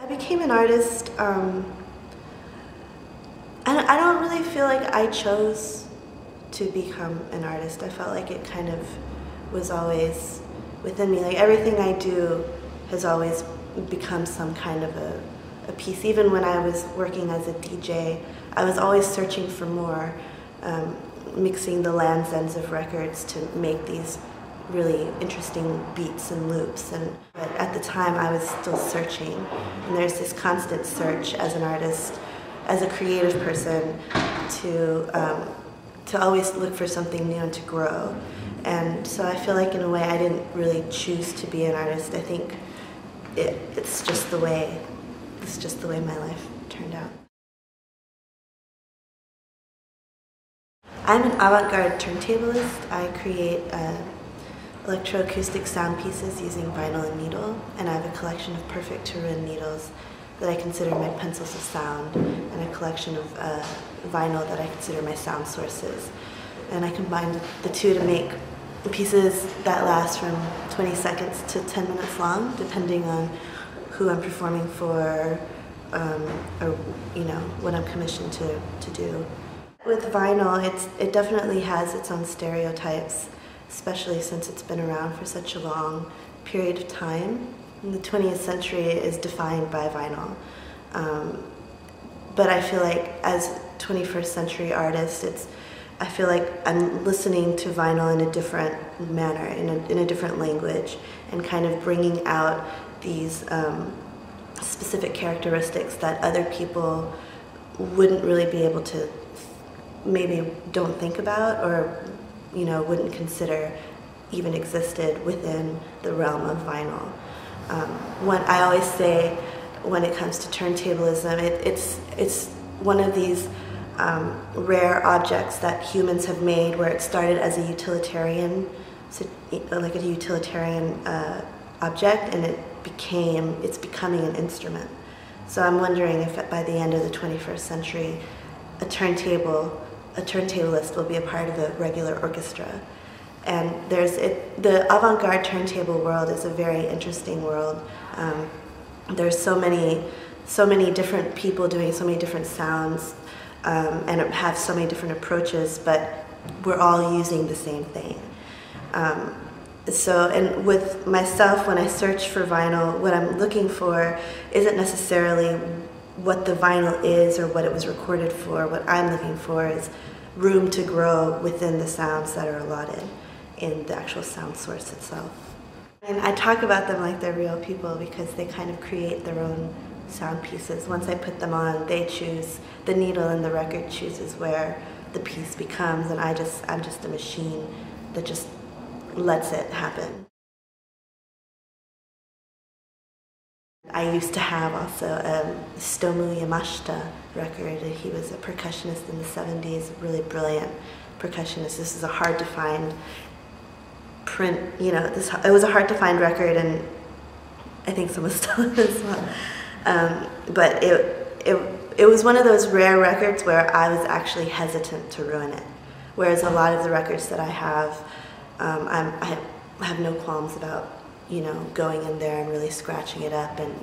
I became an artist, I don't really feel like I chose to become an artist. I felt like it kind of was always within me. Like everything I do has always become some kind of a piece. Even when I was working as a DJ, I was always searching for more, mixing the lands ends of records to make these really interesting beats and loops. But at the time I was still searching, and there's this constant search as an artist, as a creative person, to always look for something new and to grow. And so I feel like in a way I didn't really choose to be an artist. I think it's just the way my life turned out. I'm an avant-guarde turntablist. I create electroacoustic sound pieces using vinyl and needle, and I have a collection of perfect to ruin needles that I consider my pencils of sound, and a collection of vinyl that I consider my sound sources. And I combine the two to make pieces that last from 20 seconds to 10 minutes long, depending on who I'm performing for, or what I'm commissioned to do. With vinyl, it definitely has its own stereotypes, especially since it's been around for such a long period of time. And the 20th century is defined by vinyl. But I feel like as 21st century artist, I feel like I'm listening to vinyl in a different manner, in a different language, and kind of bringing out these specific characteristics that other people wouldn't really be able to, maybe don't think about, or wouldn't consider even existed within the realm of vinyl. When I always say, when it comes to turntablism, it's one of these rare objects that humans have made, where it started as a utilitarian, like a utilitarian object, and it's becoming an instrument. So I'm wondering if by the end of the 21st century, a turntablist will be a part of a regular orchestra. And the avant-garde turntable world is a very interesting world. There's so many different people doing so many different sounds, and have so many different approaches, but we're all using the same thing. And with myself, when I search for vinyl, what I'm looking for isn't necessarily what the vinyl is or what it was recorded for. What I'm looking for is room to grow within the sounds that are allotted in the actual sound source itself. And I talk about them like they're real people because they kind of create their own sound pieces. Once I put them on, they choose, the needle and the record chooses where the piece becomes, and I'm just a machine that just lets it happen. I used to have also a Stomu Yamashita record. He was a percussionist in the 70s, really brilliant percussionist. This is a hard to find print, it was a hard to find record, and I think someone stole it as well. But it was one of those rare records where I was actually hesitant to ruin it. Whereas a lot of the records that I have, I have no qualms about, going in there and really scratching it up and,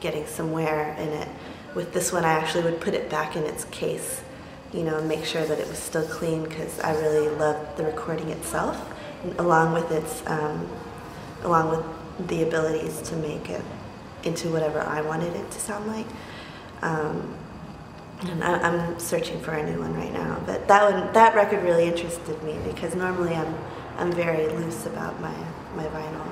getting some wear in it. With this one, I actually would put it back in its case, and make sure that it was still clean, because I really loved the recording itself, along with the abilities to make it into whatever I wanted it to sound like. And I'm searching for a new one right now. But that record really interested me, because normally I'm very loose about my vinyl.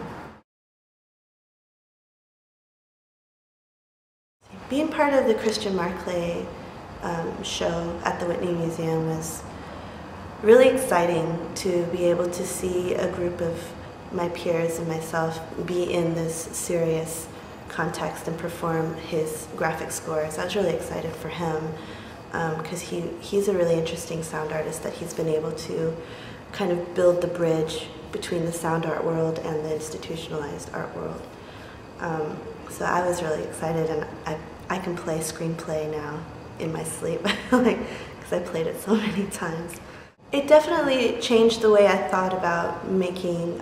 Being part of the Christian Marclay show at the Whitney Museum was really exciting, to be able to see a group of my peers and myself be in this serious context and perform his graphic scores. I was really excited for him, because he's a really interesting sound artist, that he's been able to kind of build the bridge between the sound art world and the institutionalized art world. So I was really excited, and I can play screenplay now in my sleep, because I played it so many times. It definitely changed the way I thought about making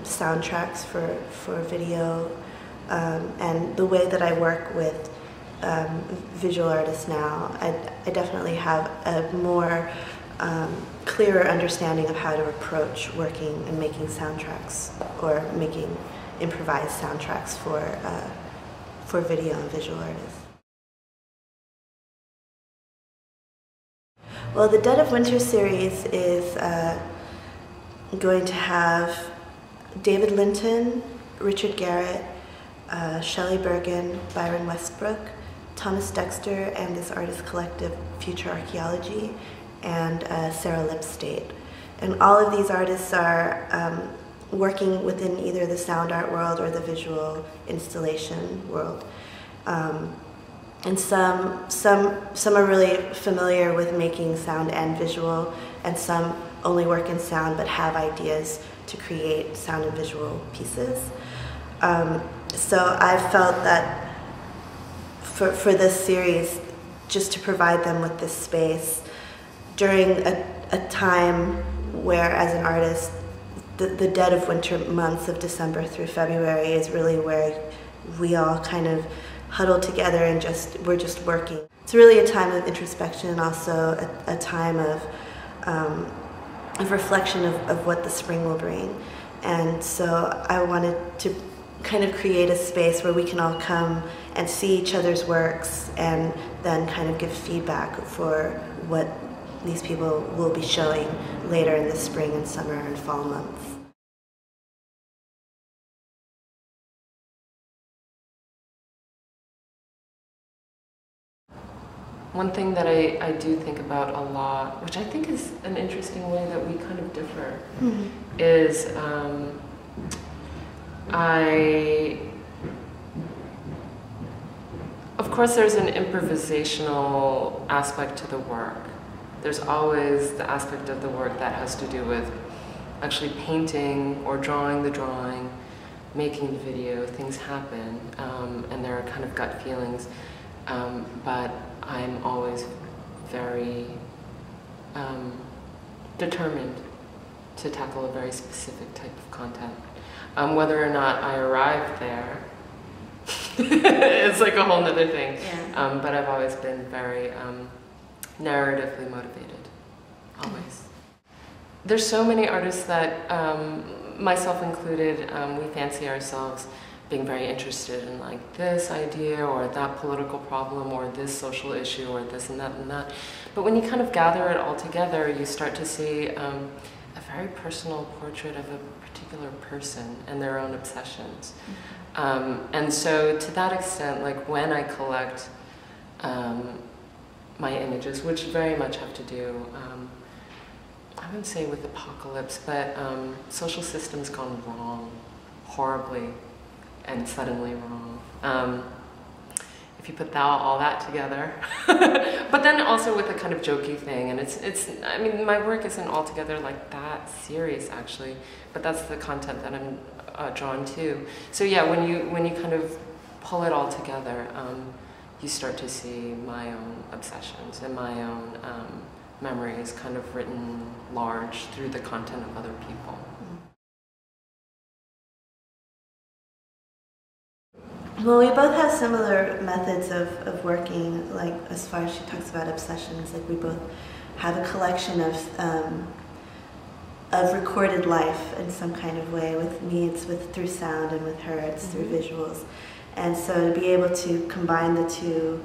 soundtracks for video, And the way that I work with visual artists now, I definitely have a more clearer understanding of how to approach working and making soundtracks, or making improvised soundtracks for video and visual artists. Well, the Dead of Winter series is going to have David Linton, Richard Garrett, Shelley Bergen, Byron Westbrook, Thomas Dexter, and this artist collective Future Archaeology, and Sarah Lipstate. And all of these artists are working within either the sound art world or the visual installation world. And some are really familiar with making sound and visual, and some only work in sound but have ideas to create sound and visual pieces. So I felt that for this series, just to provide them with this space during a time where, as an artist, the dead of winter months of December through February is really where we all kind of huddle together and we're just working. It's really a time of introspection, and also a time of reflection of what the spring will bring. And so I wanted to kind of create a space where we can all come and see each other's works, and then kind of give feedback for what these people will be showing later in the spring and summer and fall months. One thing that I do think about a lot, which I think is an interesting way that we kind of differ, is of course there's an improvisational aspect to the work. There's always the aspect of the work that has to do with actually painting or drawing the drawing, making the video, things happen, and there are kind of gut feelings. But I'm always very determined to tackle a very specific type of content. Whether or not I arrived there, it's like a whole nother thing. Yeah. But I've always been very narratively motivated, always. There's so many artists that, myself included, we fancy ourselves being very interested in like this idea or that political problem or this social issue or this and that and that. But when you kind of gather it all together, you start to see a very personal portrait of a particular person and their own obsessions. And so to that extent, like when I collect my images, which very much have to do, I wouldn't say with apocalypse, but social systems gone wrong, horribly and suddenly wrong. If you put all that together, but then also with a kind of jokey thing, and I mean, my work isn't altogether like that serious actually, but that's the content that I'm drawn to. So yeah, when you kind of pull it all together, you start to see my own obsessions and my own memories kind of written large through the content of other people. Well, we both have similar methods of working, like as far as she talks about obsessions, like we both have a collection of recorded life in some kind of way. With me, it's through sound, and with her, it's through visuals. And so to be able to combine the two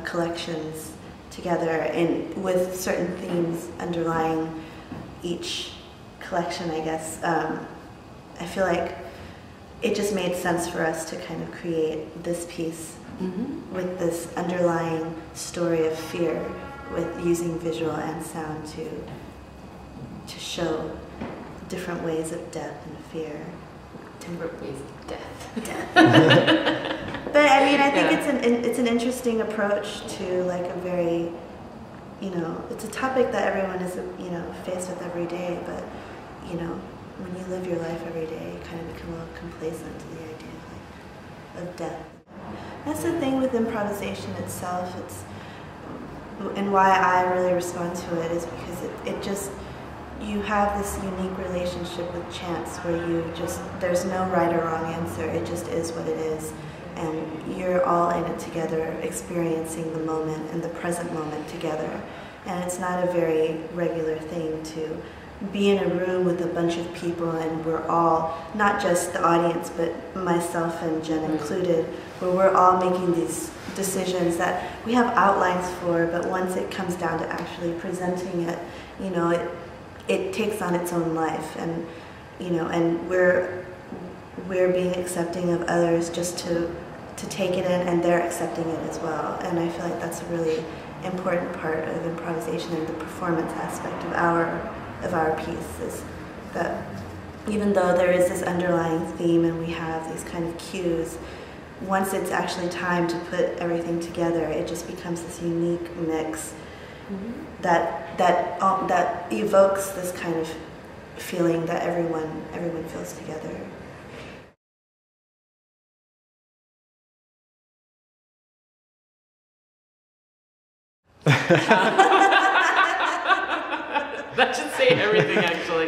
collections together with certain themes underlying each collection, I guess, I feel like it just made sense for us to kind of create this piece with this underlying story of fear, with using visual and sound to show different ways of death and fear. Different ways of death. But I mean, I think it's an interesting approach to like a very, it's a topic that everyone is faced with every day, but when you live your life every day, you kind of become a little complacent to the idea of death. That's the thing with improvisation itself. And why I really respond to it is because you have this unique relationship with chance where there's no right or wrong answer, it just is what it is. And you're all in it together, experiencing the moment and the present moment together. And it's not a very regular thing to be in a room with a bunch of people and we're all, not just the audience, but myself and Jen included, where we're all making these decisions that we have outlines for, but once it comes down to actually presenting it, it takes on its own life. And, and we're being accepting of others just to take it in, and they're accepting it as well. And I feel like that's a really important part of improvisation and the performance aspect of our piece, is that even though there is this underlying theme and we have these kind of cues, once it's actually time to put everything together, it just becomes this unique mix that evokes this kind of feeling that everyone feels together. That should say everything, actually.